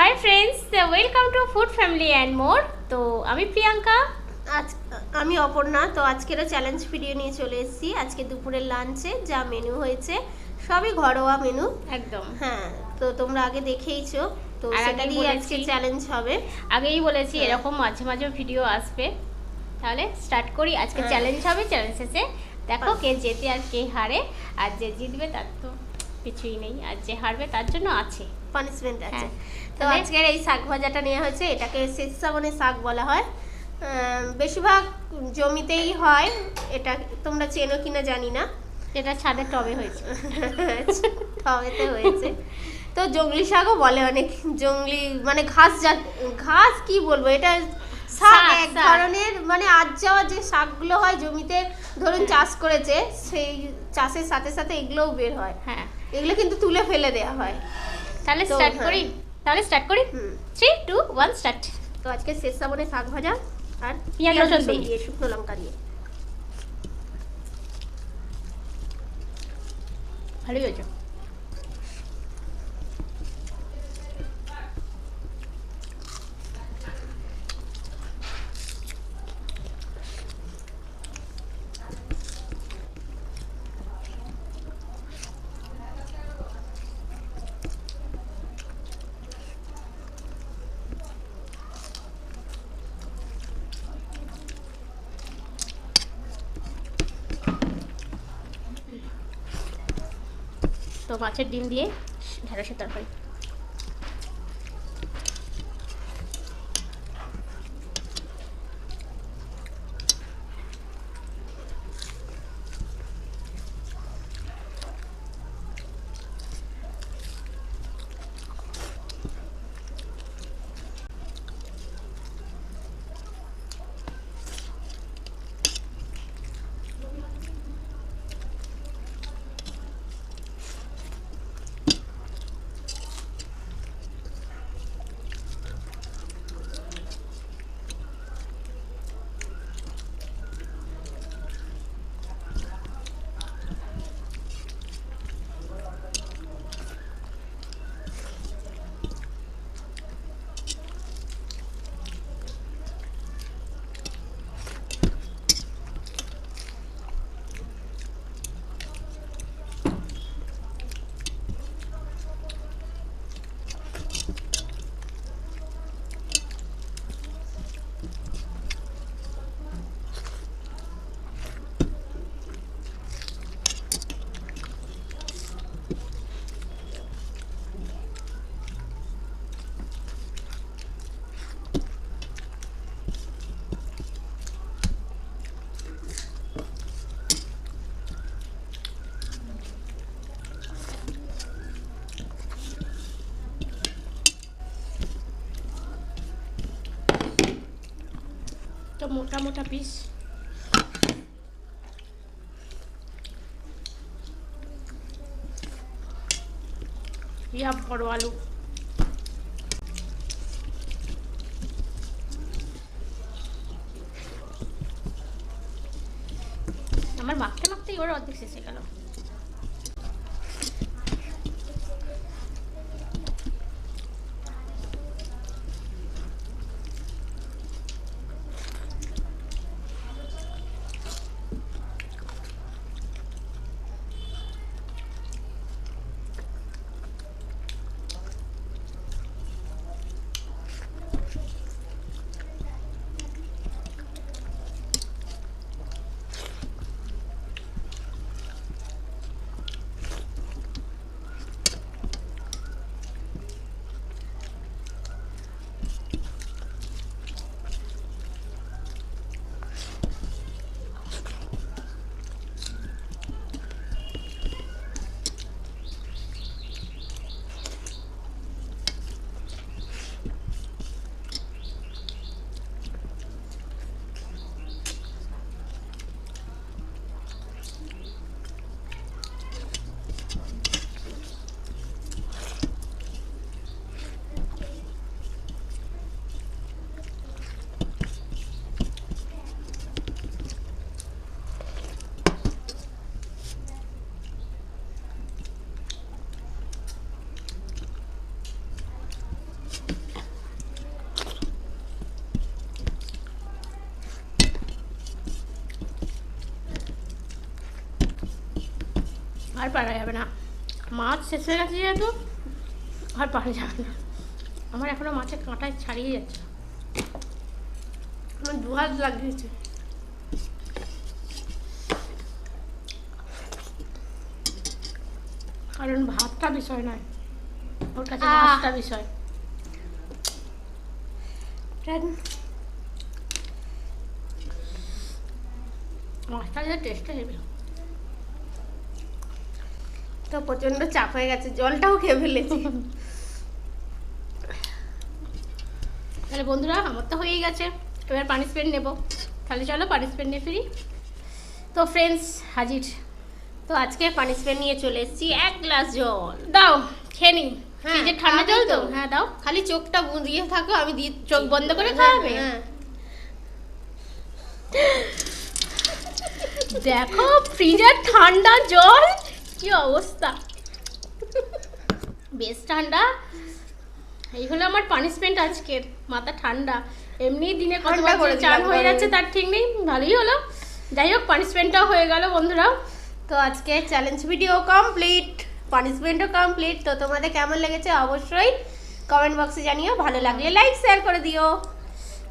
Hi friends, welcome to food family and more. তো আমি প্রিয়াঙ্কা, আজ আমি অপর্ণা। তো আজকেরও চ্যালেঞ্জ ভিডিও নিয়ে চলে এসেছি। আজকে দুপুরের লাঞ্চে যা মেনু হয়েছে সবই ঘরোয়া মেনু একদম। হ্যাঁ, তো তোমরা আগে দেখেইছো, তো আর সেটা আগেই দিয়ে বলেছি। আজকে চ্যালেঞ্জ হবে। আগেই বলেছি হ্যাঁ। এরকম মাঝে মাঝে ভিডিও আসবে। তাহলে স্টার্ট করি। আজকে হ্যাঁ। চ্যালেঞ্জ হবে, চ্যালেঞ্জ শেষে দেখো বাহ। কে জেতে আর কে হারে। আর যে জিতবে তার তো কিছুই নেই, আর যে হারবে তার জন্য আছে পানিশমেন্ট আছে। হ্যাঁ। তো তাহলে আজকের এই শাক ভাজাটা নেওয়া হয়েছে, এটাকে শেষাবনে শাক বলা হয়। বেশিরভাগ জমিতেই হয়। এটা তোমরা চেনো কিনা জানি না। এটা ছাদের টবে হয়েছে। টবেতে হয়েছে। তো জংলি শাকও বলে অনেক। জংলি মানে ঘাস কি বলবো, এটা শাক এক শাক। ধরনের, মানে আজ যাওয়া যে শাকগুলো হয় জমিতে, ধরুন চাষ করেছে, সেই চাষের সাথে সাথে এগুলোও বের হয়। হ্যাঁ, এগুলো কিন্তু তুলে ফেলে দেওয়া হয়। তাহলে তো স্টার্ট হ্যাঁ। করি। তাহলে স্টার্ট করি। হুম। 3, 2, 1 স্টার্ট। তো আজকে শেষ শ্রাবণে শাক ভাজা আর পেঁয়াজ রসুন দিয়ে শুকনো লঙ্কা দিয়ে। ভালোই হয়েছে। তো মাছের ডিম দিয়ে ঢেঁড়সের তরকারি। তো মোটা মোটা পিস। ইয়া বড় আলু। আমার মাখতে মাখতেই ওর অর্ধেক শেষ হয়ে গেল। আর পারা যাবে না, মাছ শেষ হয়ে গেছে যেহেতু আর পারা যাবে না। আমার এখনো মাছের কাঁটায় ছাড়িয়ে যাচ্ছে, আমার 2 হাত লাগিয়েছে। কারণ ভাতটা বিষয় নয়, ওর কাছে আহ! মাছটা বিষয়। মাছটা যে টেস্টটা হেবে। তো প্রচন্ড চাপ হয়ে গেছে, জলটাও খেয়ে ফেলেছি। তাহলে বন্ধুরা আমার তো হয়েই গেছে, এবার পানিশমেন্ট নেব। তাহলে চলো পানিশমেন্ট নিয়ে ফিরি। তো ফ্রেন্ডস হাজির। তো আজকে পানিশমেন্ট নিয়ে চলে এসেছি 1 গ্লাস জল। দাও খেয়ে নি। হ্যাঁ, যে ঠান্ডা জল তো, হ্যাঁ দাও। খালি চোখটা বুঁদিয়ে থাকো, আমি দিয়ে চোখ বন্ধ করে খাওয়াবে? হ্যাঁ। দেখো ফ্রিজের ঠান্ডা জল কি অবস্থা, বেশ ঠান্ডা। এই হলো আমার পানিশমেন্ট আজকের, মাথা ঠান্ডা। এমনি দিনে কত ঠান্ডা করে চান দিলাম হয়ে গরমে। যাচ্ছে তার ঠিক নেই, ভালোই হলো। যাই হোক পানিশমেন্টটাও হয়ে গেল বন্ধুরা। তো আজকে চ্যালেঞ্জ ভিডিও কমপ্লিট, পানিশমেন্টও কমপ্লিট। তো তোমাদের কেমন লেগেছে অবশ্যই কমেন্ট বক্সে জানিও, ভালো লাগলে লাইক শেয়ার করে দিও।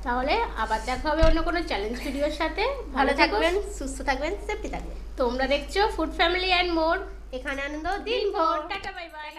তাহলে আবার দেখা হবে অন্য কোনো চ্যালেঞ্জ ভিডিওর সাথে। ভালো থাকবেন, থাকবেন, সুস্থ থাকবেন, সেফটি থাকবেন। তোমরা দেখছো ফুড ফ্যামিলি অ্যান্ড মোর। এখানে আনন্দ দিন ভোর। Tata bye bye.